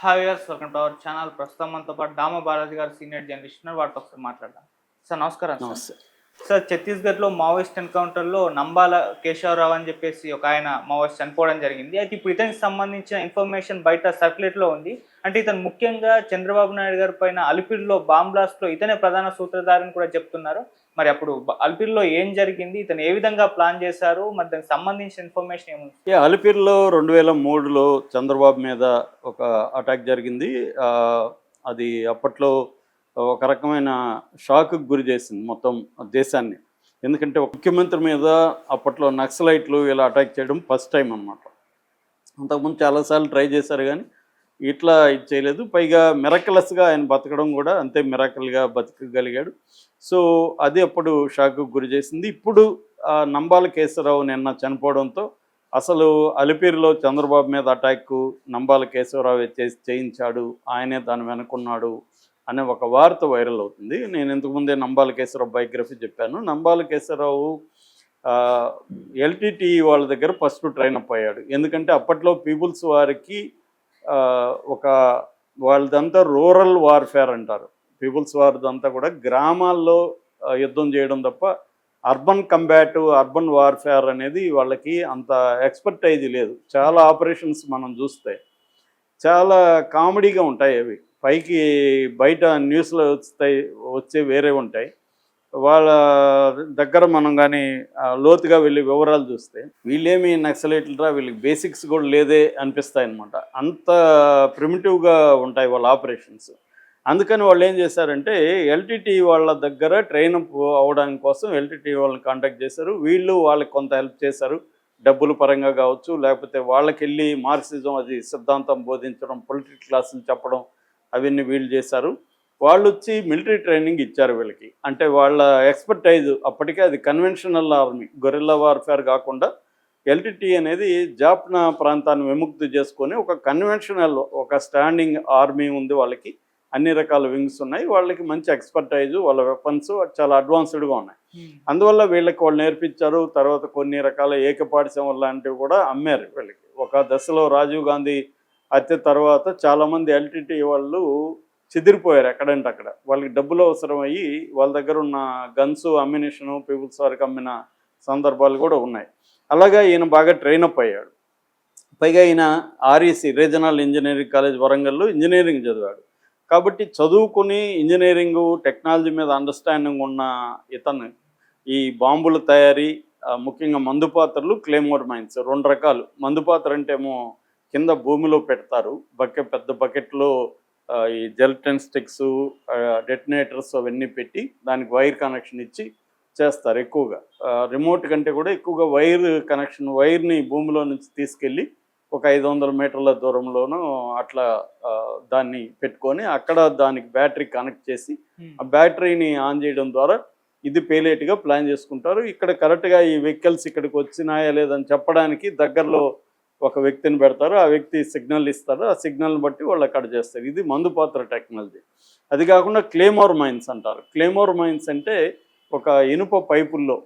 Hi viewers, welcome to our channel. ప్రస్తుతం మనతో పాటు దామ బాలాజీ గారు సీనియర్ జర్నలిస్ట్ ఉన్నారు. వాటితో ఒకసారి మాట్లాడదాం. సార్ నమస్కారం. నమస్తే. సార్ ఛత్తీస్గఢ్లో మావోయిస్ట్ ఎన్కౌంటర్లో నంబాల కేశవరావు అని చెప్పేసి ఒక ఆయన మావోయిస్ట్ చనిపోవడం జరిగింది. అయితే ఇప్పుడు ఇతనికి సంబంధించిన ఇన్ఫర్మేషన్ బయట సర్క్యులేట్లో ఉంది. అంటే ఇతను ముఖ్యంగా చంద్రబాబు నాయుడు గారి పైన అలిపిరిలో బాంబ్ బ్లాస్ట్లో ఇతనే ప్రధాన సూత్రధారని కూడా చెప్తున్నారు. మరి అప్పుడు అలిపిరిలో ఏం జరిగింది, ఇతను ఏ విధంగా ప్లాన్ చేశారు, మరి దానికి సంబంధించిన ఇన్ఫర్మేషన్ ఏముంది? అలిపిరిలో 2003లో చంద్రబాబు మీద ఒక అటాక్ జరిగింది. అది అప్పట్లో ఒక రకమైన షాక్కి గురి చేసింది మొత్తం దేశాన్ని. ఎందుకంటే ఒక ముఖ్యమంత్రి మీద అప్పట్లో నక్సలైట్లు ఇలా అటాక్ చేయడం ఫస్ట్ టైం అన్నమాట. అంతకుముందు చాలాసార్లు ట్రై చేశారు కానీ ఇట్లా ఇది చేయలేదు. పైగా మిరకలస్గా ఆయన బతకడం కూడా అంతే మిరకల్గా బతకగలిగాడు. సో అది అప్పుడు షాక్కి గురి చేసింది. ఇప్పుడు నంబాల కేశవరావు నిన్న చనిపోవడంతో అసలు అలిపిరిలో చంద్రబాబు మీద అటాక్ నంబాల కేశవరావు చేయించాడు, ఆయనే దాన్ని వెనుకున్నాడు అనే ఒక వార్త వైరల్ అవుతుంది. నేను ఇంతకుముందే నంబాల కేశవరావు బయోగ్రఫీ చెప్పాను. నంబాల కేశవరావు ఎల్టీటీ వాళ్ళ దగ్గర ఫస్ట్ ట్రైన్ అప్ అయ్యాడు. ఎందుకంటే అప్పట్లో పీపుల్స్ వారికి ఒక వాళ్ళదంతా రూరల్ వార్ఫేర్ అంటారు. పీపుల్స్ వారిదంతా కూడా గ్రామాల్లో యుద్ధం చేయడం తప్ప అర్బన్ కంబాట్, అర్బన్ వార్ఫేర్ అనేది వాళ్ళకి అంత ఎక్స్పర్టైజ్ లేదు. చాలా ఆపరేషన్స్ మనం చూస్తే చాలా కామెడీగా ఉంటాయి. అవి పైకి బయట న్యూస్లో వచ్చే వేరే ఉంటాయి. వాళ్ళ దగ్గర మనం కానీ లోతుగా వెళ్ళి వివరాలు చూస్తే వీళ్ళేమి నక్సలైట్లరా, వీళ్ళకి బేసిక్స్ కూడా లేదే అనిపిస్తాయి అన్నమాట. అంత ప్రిమిటివ్గా ఉంటాయి వాళ్ళ ఆపరేషన్స్. అందుకని వాళ్ళు ఏం చేశారంటే ఎల్టీటీ వాళ్ళ దగ్గర ట్రైన్ అప్ అవ్వడానికి కోసం ఎల్టీటీ వాళ్ళని కాంటాక్ట్ చేశారు. వీళ్ళు వాళ్ళకి కొంత హెల్ప్ చేశారు, డబ్బుల పరంగా కావచ్చు, లేకపోతే వాళ్ళకి వెళ్ళి మార్క్సిజం అది సిద్ధాంతం బోధించడం, పొలిటికల్ క్లాసులు చెప్పడం అవన్నీ వీళ్ళు చేశారు. వాళ్ళు వచ్చి మిలిటరీ ట్రైనింగ్ ఇచ్చారు వీళ్ళకి. అంటే వాళ్ళ ఎక్స్పర్టైజ్ అప్పటికే అది కన్వెన్షనల్ ఆర్మీ, గొరిల్లా వార్ఫేర్ కాకుండా ఎల్టీటీ అనేది జాఫ్నా ప్రాంతాన్ని విముక్తి చేసుకొని ఒక కన్వెన్షనల్, ఒక స్టాండింగ్ ఆర్మీ ఉంది. వాళ్ళకి అన్ని రకాల వింగ్స్ ఉన్నాయి. వాళ్ళకి మంచి ఎక్స్పర్టైజ్, వాళ్ళ వెపన్స్ చాలా అడ్వాన్స్డ్గా ఉన్నాయి. అందువల్ల వీళ్ళకి వాళ్ళు నేర్పించారు. తర్వాత కొన్ని రకాల ఏకపాఠ్యం లాంటివి కూడా అమ్మారు వీళ్ళకి. ఒక దశలో రాజీవ్ గాంధీ హత్య తర్వాత చాలామంది ఎల్టీటీ వాళ్ళు చెదిరిపోయారు ఎక్కడంటే అక్కడ. వాళ్ళకి డబ్బులు అవసరం అయ్యి వాళ్ళ దగ్గర ఉన్న గన్స్, అమ్యునిషను పీపుల్స్ వారికి అమ్మిన సందర్భాలు కూడా ఉన్నాయి. అలాగా ఈయన బాగా ట్రైనప్ అయ్యాడు. పైగా ఈయన ఆర్ఈసి రీజనల్ ఇంజనీరింగ్ కాలేజ్ వరంగల్లో ఇంజనీరింగ్ చదివాడు. కాబట్టి చదువుకుని ఇంజనీరింగు టెక్నాలజీ మీద అండర్స్టాండింగ్ ఉన్న ఇతను ఈ బాంబుల తయారీ, ముఖ్యంగా మందుపాత్రలు, క్లేమోర్ మైన్స్, రెండు రకాలు. మందుపాత్ర అంటే ఏమో కింద భూమిలో పెడతారు, పెద్ద బకెట్లో ఈ జెల్టన్ స్టిక్స్, డెటనేటర్స్ అవన్నీ పెట్టి దానికి వైర్ కనెక్షన్ ఇచ్చి చేస్తారు. ఎక్కువగా రిమోట్ కంటే కూడా ఎక్కువగా వైర్ కనెక్షన్, వైర్ని భూమిలో నుంచి తీసుకెళ్ళి ఒక 500 మీటర్ల దూరంలోనూ అట్లా దాన్ని పెట్టుకొని అక్కడ దానికి బ్యాటరీ కనెక్ట్ చేసి ఆ బ్యాటరీని ఆన్ చేయడం ద్వారా ఇది పేలేట్గా ప్లాన్ చేసుకుంటారు. ఇక్కడ కరెక్ట్గా ఈ వెహికల్స్ ఇక్కడికి వచ్చినాయా లేదని చెప్పడానికి దగ్గరలో ఒక వ్యక్తిని పెడతారు. ఆ వ్యక్తి సిగ్నల్ ఇస్తారు. ఆ సిగ్నల్ని బట్టి వాళ్ళు అక్కడ చేస్తారు. ఇది మందుపాత్ర టెక్నాలజీ. అది కాకుండా క్లేమోర్ మైన్స్ అంటారు. క్లేమోర్ మైన్స్ అంటే ఒక ఇనుప పైపుల్లో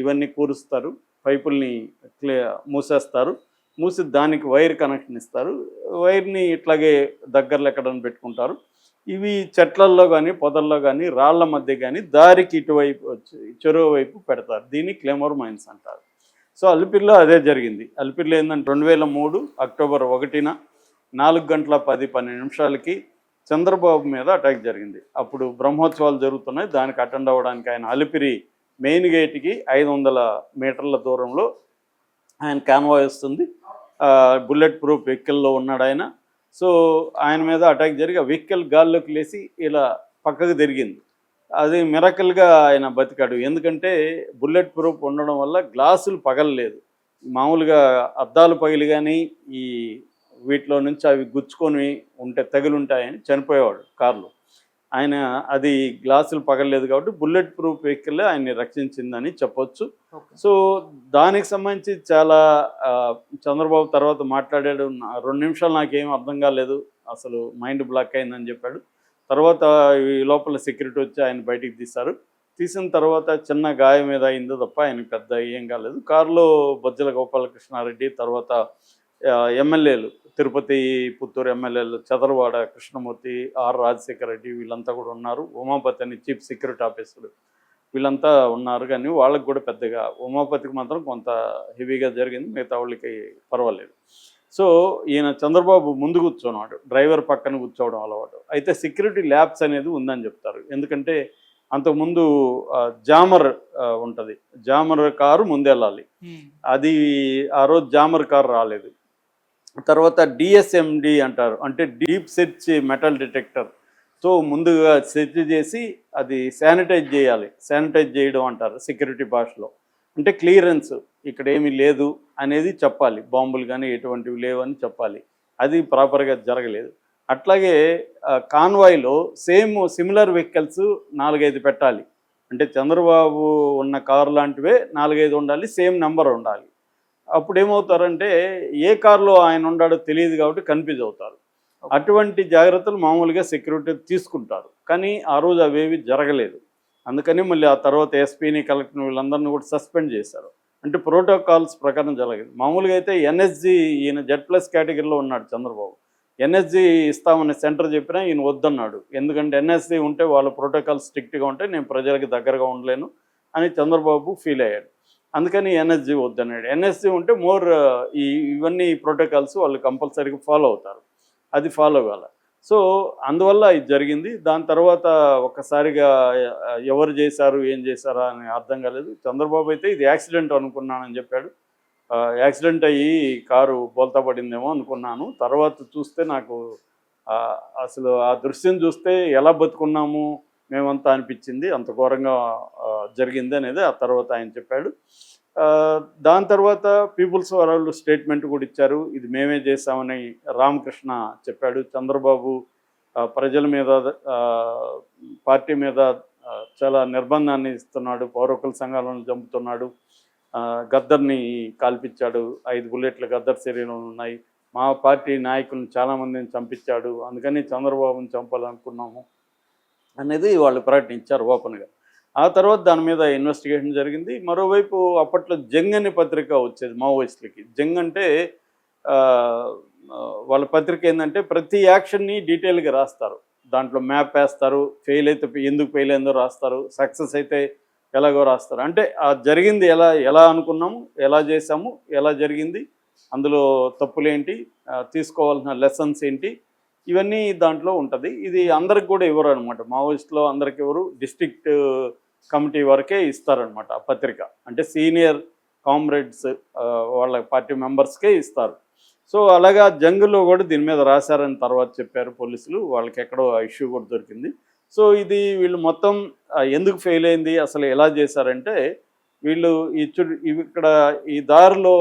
ఇవన్నీ కూరుస్తారు. పైపుల్ని మూసేస్తారు. మూసి దానికి వైర్ కనెక్షన్ ఇస్తారు. వైర్ని ఇట్లాగే దగ్గరలో ఎక్కడని పెట్టుకుంటారు. ఇవి చెట్లల్లో కానీ, పొదల్లో కానీ, రాళ్ల మధ్య కానీ దారికి ఇటువైపు వచ్చి చెరువు వైపు పెడతారు. దీన్ని క్లేమోర్ మైన్స్ అంటారు. సో అలిపిరిలో అదే జరిగింది. అలిపిరిలో ఏంటంటే 2003 అక్టోబర్ 1న 4:10-12 చంద్రబాబు మీద అటాక్ జరిగింది. అప్పుడు బ్రహ్మోత్సవాలు జరుగుతున్నాయి. దానికి అటెండ్ అవ్వడానికి ఆయన అలిపిరి మెయిన్ గేట్కి 500 మీటర్ల దూరంలో ఆయన కాన్వాయ్ వస్తుంది. బుల్లెట్ ప్రూఫ్ వెహికల్లో ఉన్నాడు ఆయన. సో ఆయన మీద అటాక్ జరిగి ఆ వెహికల్ గాల్లోకి లేచి ఇలా పక్కకు తిరిగింది. అది మిరకల్గా ఆయన బతికాడు. ఎందుకంటే బుల్లెట్ ప్రూఫ్ ఉండడం వల్ల గ్లాసులు పగలలేదు. మామూలుగా అద్దాలు పగిలి కానీ ఈ వీటిలో నుంచి అవి గుచ్చుకొని ఉంటే తగిలుంటాయని చనిపోయేవాడు కార్లు. ఆయన అది గ్లాసులు పగలలేదు కాబట్టి బుల్లెట్ ప్రూఫ్ వెహికల్ ఆయన్ని రక్షించిందని చెప్పొచ్చు. సో దానికి సంబంధించి చాలా చంద్రబాబు తర్వాత మాట్లాడాడు. 2 నిమిషాలు నాకేం అర్థం కాలేదు, అసలు మైండ్ బ్లాక్ అయిందని చెప్పాడు. తర్వాత ఈ లోపల సెక్యూరిటీ వచ్చి ఆయన బయటికి తీశారు. తీసిన తర్వాత చిన్న గాయం మీద అయిందో తప్ప ఆయన పెద్ద ఏం కాలేదు. కారులో బొజ్జల గోపాలకృష్ణారెడ్డి, తర్వాత ఎమ్మెల్యేలు తిరుపతి పుత్తూరు ఎమ్మెల్యేలు చదలవాడ కృష్ణమూర్తి, ఆర్ రాజశేఖర రెడ్డి వీళ్ళంతా కూడా ఉన్నారు. ఉమాపతి అని చీఫ్ సెక్యూరిటీ ఆఫీసర్ వీళ్ళంతా ఉన్నారు. కానీ వాళ్ళకి కూడా పెద్దగా, ఉమాపతికి మాత్రం కొంత హెవీగా జరిగింది, మిగతా వాళ్ళకి పర్వాలేదు. సో ఈయన చంద్రబాబు ముందు కూర్చున్నాడు, డ్రైవర్ పక్కన కూర్చోవడం అలవాటు. అయితే సెక్యూరిటీ ల్యాబ్స్ అనేది ఉందని చెప్తారు. ఎందుకంటే అంతకుముందు జామర్ ఉంటుంది, జామర్ కారు ముందెళ్ళాలి. అది ఆ రోజు జామర్ కారు రాలేదు. తర్వాత డిఎస్ఎండి అంటారు, అంటే deep search metal detector. So ముందుగా సెర్చ్ చేసి అది శానిటైజ్ చేయాలి, శానిటైజ్ చేయడం అంటారు సెక్యూరిటీ భాషలో. అంటే క్లియరెన్స్ ఇక్కడ ఏమీ లేదు అనేది చెప్పాలి, బాంబులు కానీ ఎటువంటివి లేవని చెప్పాలి. అది ప్రాపర్గా జరగలేదు. అట్లాగే కాన్వాయ్లో సిమిలర్ వెహికల్స్ 4-5 పెట్టాలి. అంటే చంద్రబాబు ఉన్న కారు లాంటివే 4-5 ఉండాలి, సేమ్ నెంబర్ ఉండాలి. అప్పుడు ఏమవుతారంటే ఏ కారులో ఆయన ఉన్నాడో తెలియదు కాబట్టి కన్ఫ్యూజ్ అవుతారు. అటువంటి జాగ్రత్తలు మామూలుగా సెక్యూరిటీ తీసుకుంటారు. కానీ ఆ రోజు అవేవి జరగలేదు. అందుకని మళ్ళీ ఆ తర్వాత ఎస్పీని, కలెక్టర్ని వీళ్ళందరినీ కూడా సస్పెండ్ చేశారు. అంటే ప్రోటోకాల్స్ ప్రకారం జరగదు. మామూలుగా అయితే ఎన్ఎస్జీ, ఈయన Z+ కేటగిరీలో ఉన్నాడు చంద్రబాబు. ఎన్ఎస్జీ ఇస్తామని సెంటర్ చెప్పినా ఈయన వద్దన్నాడు. ఎందుకంటే ఎన్ఎస్జీ ఉంటే వాళ్ళ ప్రోటోకాల్ స్ట్రిక్ట్గా ఉంటే నేను ప్రజలకు దగ్గరగా ఉండలేను అని చంద్రబాబు ఫీల్ అయ్యాడు. అందుకని ఎన్ఎస్జీ వద్దన్నాడు. ఎన్ఎస్జీ ఉంటే ఇవన్నీ ప్రోటోకాల్స్ వాళ్ళు కంపల్సరీగా ఫాలో అవుతారు, అది ఫాలో కావాలి. సో అందువల్ల ఇది జరిగింది. దాని తర్వాత ఒక్కసారిగా ఎవరు చేశారు, ఏం చేశారా అని అర్థం కాలేదు. చంద్రబాబు అయితే ఇది యాక్సిడెంట్ అనుకున్నానని చెప్పాడు. యాక్సిడెంట్ అయ్యి కారు బోల్తా పడిందేమో అనుకున్నాను. తర్వాత చూస్తే నాకు అసలు ఆ దృశ్యం చూస్తే ఎలా బతుకున్నాము మేమంతా అనిపించింది, అంత ఘోరంగా జరిగింది అనేది ఆ తర్వాత ఆయన చెప్పాడు. దాని తర్వాత పీపుల్స్ వాళ్ళు స్టేట్మెంట్ కూడా ఇచ్చారు, ఇది మేమే చేశామని రామకృష్ణ చెప్పాడు. చంద్రబాబు ప్రజల మీద, పార్టీ మీద చాలా నిర్బంధాన్ని ఇస్తున్నాడు, పౌరకుల సంఘాలను చంపుతున్నాడు, గద్దర్ని కాల్పించాడు, 5 బుల్లెట్ల గద్దర్ శరీరంలో ఉన్నాయి, మా పార్టీ నాయకులను చాలామందిని చంపించాడు, అందుకని చంద్రబాబుని చంపాలనుకున్నాము అనేది వాళ్ళు ప్రకటించారు ఓపెన్గా. ఆ తర్వాత దాని మీద ఇన్వెస్టిగేషన్ జరిగింది. మరోవైపు అప్పట్లో జంగ్ అనే పత్రిక వచ్చేది మావోయిస్టులకి. జంగ్ అంటే వాళ్ళ పత్రిక ఏంటంటే ప్రతి యాక్షన్ని డీటెయిల్గా రాస్తారు. దాంట్లో మ్యాప్ వేస్తారు, ఫెయిల్ అయితే ఎందుకు ఫెయిల్ అయిందో రాస్తారు, సక్సెస్ అయితే ఎలాగో రాస్తారు. అంటే జరిగింది ఎలా అనుకున్నాము, ఎలా చేసాము, ఎలా జరిగింది, అందులో తప్పులేంటి, తీసుకోవాల్సిన లెసన్స్ ఏంటి, ఇవన్నీ దాంట్లో ఉంటుంది. ఇది అందరికి కూడా ఇవ్వరు అనమాట, మావోయిస్టులో అందరికి ఇవ్వరు, డిస్ట్రిక్ట్ కమిటీ వరకే ఇస్తారనమాట ఆ పత్రిక. అంటే సీనియర్ కామ్రేడ్స్ వాళ్ళ పార్టీ మెంబర్స్కే ఇస్తారు. సో అలాగా జంగులో కూడా దీని మీద రాశారని తర్వాత చెప్పారు పోలీసులు, వాళ్ళకి ఎక్కడో ఇష్యూ కూడా దొరికింది. సో ఇది వీళ్ళు మొత్తం ఎందుకు ఫెయిల్ అయింది, అసలు ఎలా చేశారంటే వీళ్ళు ఇక్కడ ఈ దారిలో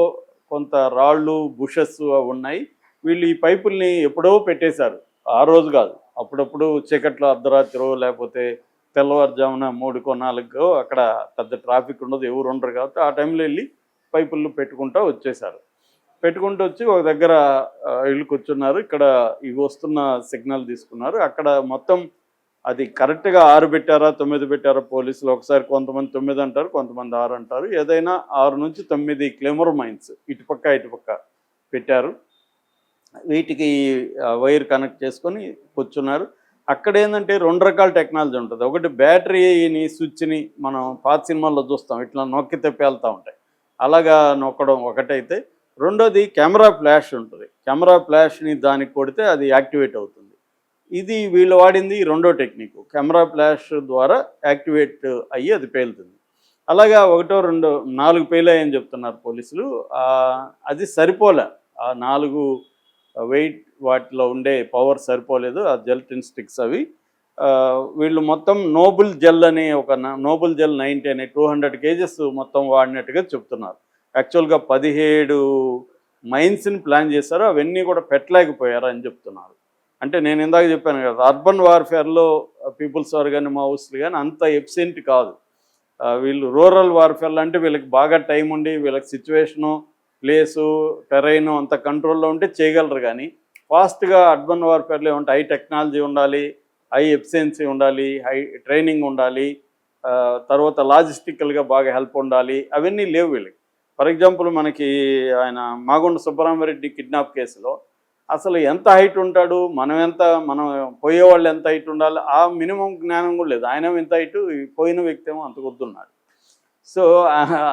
కొంత రాళ్ళు, బుషెస్ ఉన్నాయి. వీళ్ళు ఈ పైపుల్ని ఎప్పుడో పెట్టేశారు, ఆ రోజు కాదు, అప్పుడప్పుడు చీకట్లో అర్ధరాత్రి లేకపోతే తెల్లవారుజామున 3కో 4కో అక్కడ పెద్ద ట్రాఫిక్ ఉండదు, ఎవరు ఉండరు కాబట్టి ఆ టైంలో వెళ్ళి పైపుల్లో పెట్టుకుంటూ వచ్చేసారు. పెట్టుకుంటూ వచ్చి ఒక దగ్గర ఇల్లు కూర్చున్నారు. ఇక్కడ ఇవి వస్తున్న సిగ్నల్ తీసుకున్నారు. అక్కడ మొత్తం అది కరెక్ట్గా 6 పెట్టారా 9 పెట్టారా పోలీసులు, ఒకసారి కొంతమంది 9 అంటారు, కొంతమంది 6 అంటారు. ఏదైనా 6 నుంచి 9 క్లెమర్ మైన్స్ ఇటుపక్క పెట్టారు. వీటికి వైర్ కనెక్ట్ చేసుకొని కూర్చున్నారు. అక్కడ ఏంటంటే 2 రకాల టెక్నాలజీ ఉంటుంది. ఒకటి బ్యాటరీని, స్విచ్ని మనం పాత సినిమాల్లో చూస్తాం, ఇట్లా నొక్కితే పేలుతూ ఉంటాయి, అలాగా నొక్కడం ఒకటైతే, రెండోది కెమెరా ఫ్లాష్ ఉంటుంది. కెమెరా ఫ్లాష్ని దానికి కొడితే అది యాక్టివేట్ అవుతుంది. ఇది వీళ్ళు వాడింది రెండో టెక్నిక్, కెమెరా ఫ్లాష్ ద్వారా యాక్టివేట్ అయ్యి అది పేలుతుంది. అలాగా 1, 2, 4 పేలాయని చెప్తున్నారు పోలీసులు. అది సరిపోలే, ఆ 4 వెయిట్ వాటిలో ఉండే పవర్ సరిపోలేదు, ఆ జెల్టిన్ స్టిక్స్ అవి. వీళ్ళు మొత్తం నోబుల్ జెల్ 90 అనే 200 kgs మొత్తం వాడినట్టుగా చెప్తున్నారు. యాక్చువల్గా 17 మైన్స్ని ప్లాన్ చేశారు, అవన్నీ కూడా పెట్టలేకపోయారు అని చెప్తున్నారు. అంటే నేను ఇందాక చెప్పాను కదా, అర్బన్ వార్ఫేర్లో పీపుల్స్ వార్ కానీ మావోయిస్టులు కానీ అంత ఎఫిషియెంట్ కాదు. వీళ్ళు రూరల్ వార్ఫేర్లు అంటే వీళ్ళకి బాగా టైం ఉండి, వీళ్ళకి సిచ్యువేషను, ప్లేసు, టెరైను అంత కంట్రోల్లో ఉంటే చేయగలరు. కానీ ఫాస్ట్గా అర్బన్ వార్ఫేర్లో ఏమంటే హై టెక్నాలజీ ఉండాలి, హై ఎఫిషియన్సీ ఉండాలి, హై ట్రైనింగ్ ఉండాలి, తర్వాత లాజిస్టికల్గా బాగా హెల్ప్ ఉండాలి, అవన్నీ లేవు వీళ్ళకి. ఫర్ ఎగ్జాంపుల్ మనకి ఆయన మాగుండ సుబ్బరామరెడ్డి కిడ్నాప్ కేసులో అసలు ఎంత హైట్ ఉంటాడు, మనం పోయేవాళ్ళు ఎంత హైట్ ఉండాలి, ఆ మినిమం జ్ఞానం కూడా లేదు. ఆయన ఎంత హైట్, పోయిన వ్యక్తి ఏమో అంత కొద్దున్నాడు. సో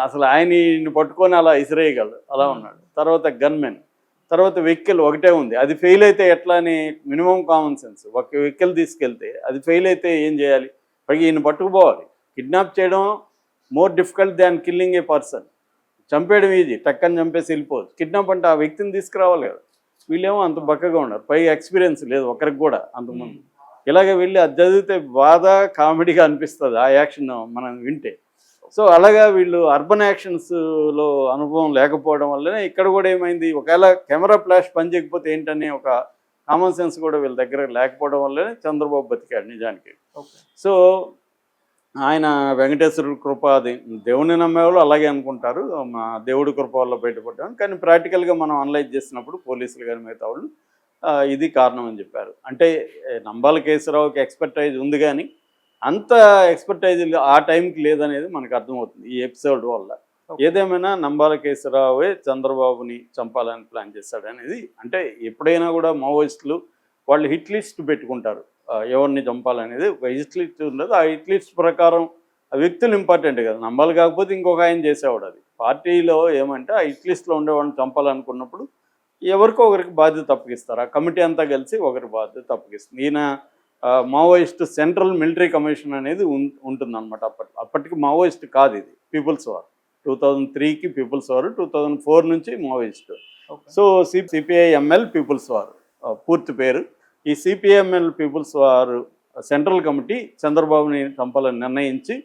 అసలు ఆయన్ని పట్టుకొని అలా ఇసిరేయగలడు, అలా ఉన్నాడు. తర్వాత గన్మెన్, తర్వాత వెహికల్ ఒకటే ఉంది, అది ఫెయిల్ అయితే ఎట్లా అని మినిమం కామన్ సెన్స్. ఒక వెహికల్ తీసుకెళ్తే అది ఫెయిల్ అయితే ఏం చేయాలి, పైగా ఈయన పట్టుకుపోవాలి. కిడ్నాప్ చేయడం మోర్ డిఫికల్ట్ దాన్ కిల్లింగ్ ఏ పర్సన్. చంపేయడం ఈజీ, టక్కని చంపేసి వెళ్ళిపోవచ్చు. కిడ్నాప్ అంటే ఆ వ్యక్తిని తీసుకురావాలి కదా. వీళ్ళేమో అంత బక్కగా ఉన్నారు, పైగా ఎక్స్పీరియన్స్ లేదు ఒకరికి కూడా అంతకుముందు. ఇలాగే వెళ్ళి అది చదివితే బాధ కామెడీగా అనిపిస్తుంది ఆ యాక్షన్ మనం వింటే. సో అలాగా వీళ్ళు అర్బన్ యాక్షన్స్లో అనుభవం లేకపోవడం వల్లనే ఇక్కడ కూడా ఏమైంది, ఒకవేళ కెమెరా ఫ్లాష్ పనిచేయకపోతే ఏంటనే ఒక కామన్ సెన్స్ కూడా వీళ్ళ దగ్గర లేకపోవడం వల్లనే చంద్రబాబు బతికాడు నిజానికి. సో ఆయన వెంకటేశ్వరుడు కృప, అది దేవుని నమ్మేవాళ్ళు అలాగే అనుకుంటారు, మా దేవుడి కృప వల్ల బయటపడ్డాను. కానీ ప్రాక్టికల్గా మనం అనలైజ్ చేసినప్పుడు పోలీసులు కానీ మిగతా వాళ్ళు ఇది కారణం అని చెప్పారు. అంటే నంబాల కేశవరావుకి ఎక్స్పర్టైజ్ ఉంది కానీ అంత ఎక్స్పర్టైజ్ ఆ టైంకి లేదనేది మనకు అర్థమవుతుంది ఈ ఎపిసోడ్ వల్ల. ఏదేమైనా నంబాల కేశవరావే చంద్రబాబుని చంపాలని ప్లాన్ చేశాడు అనేది. అంటే ఎప్పుడైనా కూడా మావోయిస్టులు వాళ్ళు హిట్ లిస్ట్ పెట్టుకుంటారు, ఎవరిని చంపాలనేది ఒక హిట్ లిస్ట్ ఉండదు. ఆ హిట్ లిస్ట్ ప్రకారం ఆ వ్యక్తులు ఇంపార్టెంట్ కదా, నంబాలి కాకపోతే ఇంకొక ఆయన చేసేవాడు. అది పార్టీలో ఏమంటే ఆ హిట్ లిస్ట్లో ఉండేవాడిని చంపాలనుకున్నప్పుడు ఎవరికో ఒకరికి బాధ్యత తప్పగిస్తారు. ఆ కమిటీ అంతా కలిసి ఒకరి బాధ్యత తప్పగిస్తుంది. ఈయన మావోయిస్ట్ సెంట్రల్ మిలిటరీ కమిషన్ అనేది ఉంటుందన్నమాట. అప్పటికి మావోయిస్ట్ కాదు, ఇది పీపుల్స్ వార్. 2003కి పీపుల్స్ వార్, 2004 నుంచి Maoist. So CPIML people's war పూర్తి పేరు. ఈ CPML people's war central committee చంద్రబాబుని చంపాలని నిర్ణయించి